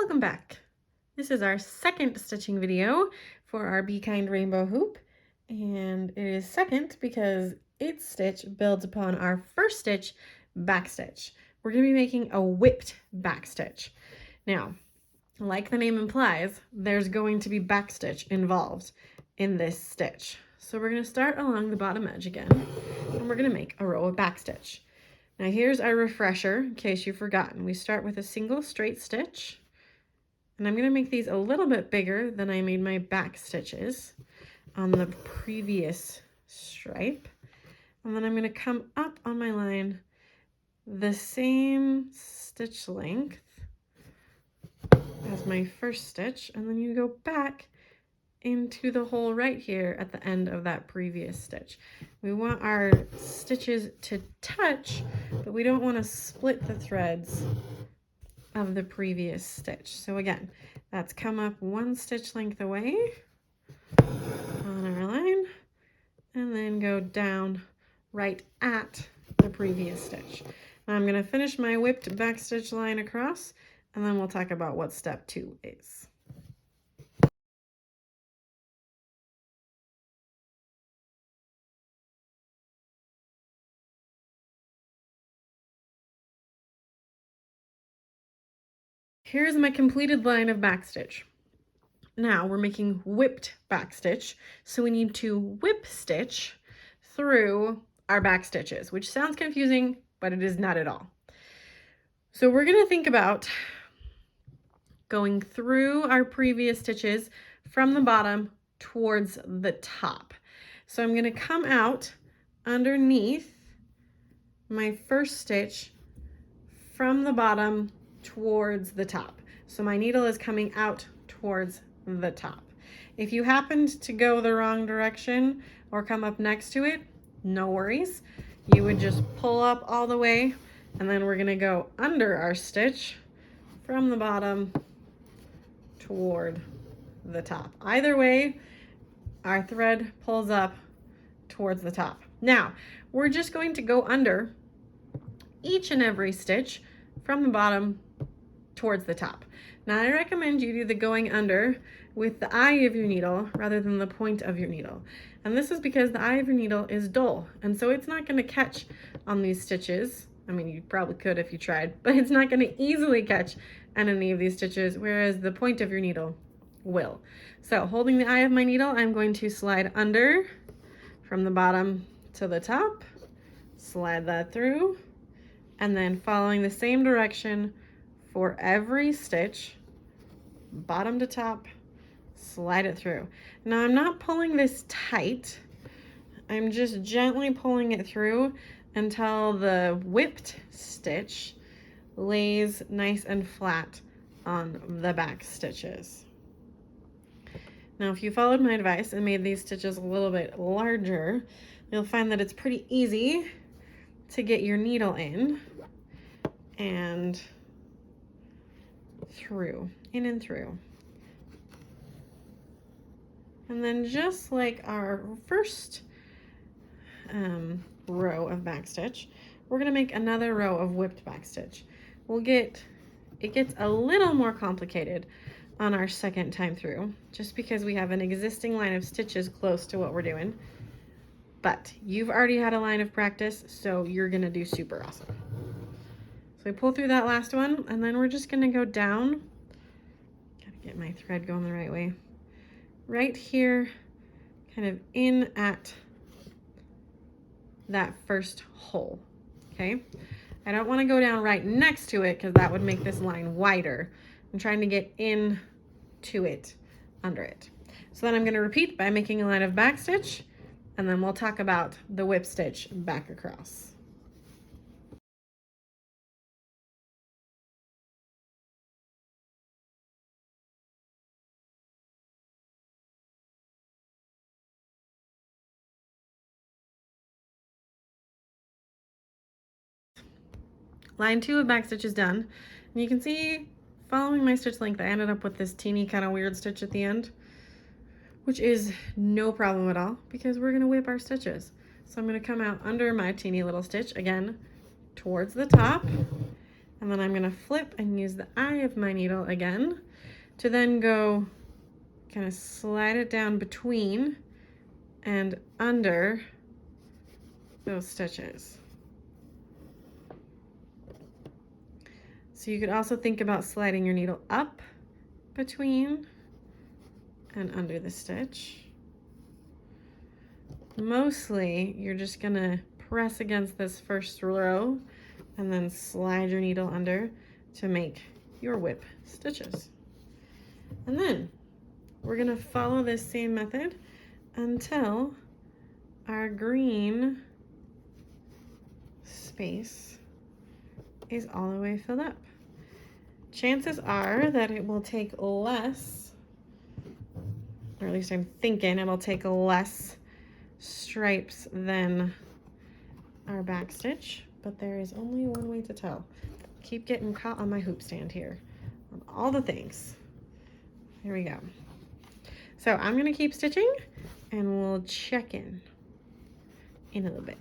Welcome back. This is our second stitching video for our Be Kind rainbow hoop, and it is second because its stitch builds upon our first stitch, backstitch. We're going to be making a whipped backstitch. Now, like the name implies, there's going to be backstitch involved in this stitch. So we're going to start along the bottom edge again, and we're going to make a row of backstitch. Now here's our refresher in case you've forgotten. We start with a single straight stitch, and I'm going to make these a little bit bigger than I made my back stitches on the previous stripe. And then I'm going to come up on my line the same stitch length as my first stitch, and then you go back into the hole right here at the end of that previous stitch. We want our stitches to touch, but we don't want to split the threads of the previous stitch. So again, that's come up one stitch length away on our line, and then go down right at the previous stitch. Now I'm going to finish my whipped backstitch line across, and then we'll talk about what step 2 is. Here's my completed line of backstitch. Now we're making whipped backstitch, so we need to whip stitch through our back stitches, which sounds confusing, but it is not at all. So we're going to think about going through our previous stitches from the bottom towards the top. So I'm going to come out underneath my first stitch from the bottom towards the top. So my needle is coming out towards the top. If you happened to go the wrong direction or come up next to it, no worries. You would just pull up all the way, and then we're going to go under our stitch from the bottom toward the top. Either way, our thread pulls up towards the top. Now, we're just going to go under each and every stitch from the bottom towards the top. Now I recommend you do the going under with the eye of your needle rather than the point of your needle. And this is because the eye of your needle is dull, and so it's not going to catch on these stitches. I mean, you probably could if you tried, but it's not going to easily catch on any of these stitches, whereas the point of your needle will. So holding the eye of my needle, I'm going to slide under from the bottom to the top, slide that through, and then following the same direction for every stitch, bottom to top, slide it through. Now I'm not pulling this tight, I'm just gently pulling it through until the whipped stitch lays nice and flat on the back stitches. Now if you followed my advice and made these stitches a little bit larger, you'll find that it's pretty easy to get your needle in and through, in and through. And then just like our first row of backstitch, we're going to make another row of whipped backstitch. It gets a little more complicated on our second time through, just because we have an existing line of stitches close to what we're doing. But you've already had a line of practice, so you're going to do super awesome. So I pull through that last one, and then we're just going to go down. Gotta get my thread going the right way. Right here, kind of in at that first hole, okay? I don't want to go down right next to it because that would make this line wider. I'm trying to get in to it, under it. So then I'm going to repeat by making a line of backstitch, and then we'll talk about the whip stitch back across. Line 2 of backstitch is done, and you can see following my stitch length I ended up with this teeny kind of weird stitch at the end, which is no problem at all because we're going to whip our stitches. So I'm going to come out under my teeny little stitch again towards the top, And then I'm gonna flip and use the eye of my needle again to then go kind of slide it down between and under those stitches. So you could also think about sliding your needle up between and under the stitch. Mostly, you're just gonna press against this first row and then slide your needle under to make your whip stitches. And then we're gonna follow this same method until our green space is all the way filled up. Chances are that it will take less, or at least I'm thinking it'll take less stripes than our back stitch, but there is only one way to tell. Keep getting caught on my hoop stand here on all the things. Here we go. So I'm gonna keep stitching and we'll check in a little bit.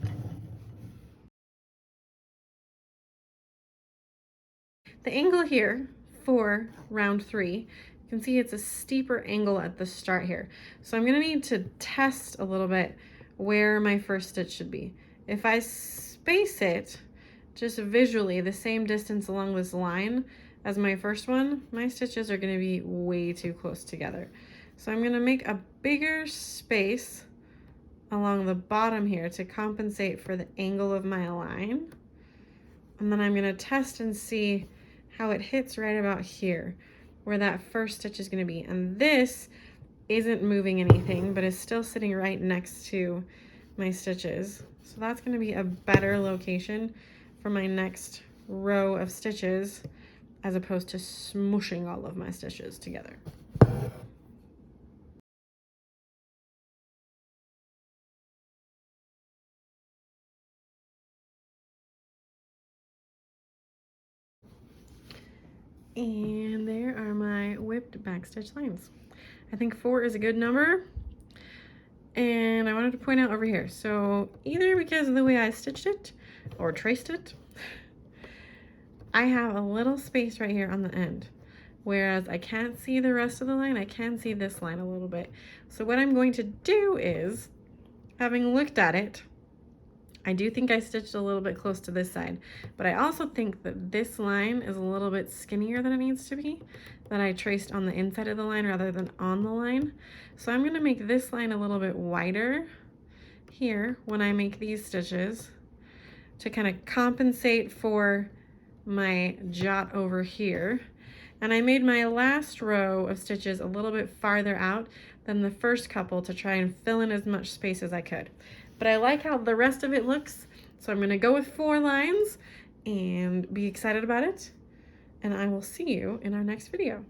The angle here for round 3, you can see it's a steeper angle at the start here. So I'm gonna need to test a little bit where my first stitch should be. If I space it just visually the same distance along this line as my first one, my stitches are gonna be way too close together. So I'm gonna make a bigger space along the bottom here to compensate for the angle of my line. And then I'm gonna test and see how it hits right about here, where that first stitch is gonna be. And this isn't moving anything, but is still sitting right next to my stitches. So that's gonna be a better location for my next row of stitches, as opposed to smooshing all of my stitches together. And there are my whipped backstitch lines. I think 4 is a good number. And I wanted to point out over here, so either because of the way I stitched it or traced it, I have a little space right here on the end. Whereas I can't see the rest of the line, I can see this line a little bit. So what I'm going to do is, having looked at it, I do think I stitched a little bit close to this side, but I also think that this line is a little bit skinnier than it needs to be, that I traced on the inside of the line rather than on the line. So I'm gonna make this line a little bit wider here when I make these stitches to kind of compensate for my jot over here. And I made my last row of stitches a little bit farther out than the first couple to try and fill in as much space as I could. But I like how the rest of it looks, so I'm gonna go with 4 lines and be excited about it. And I will see you in our next video.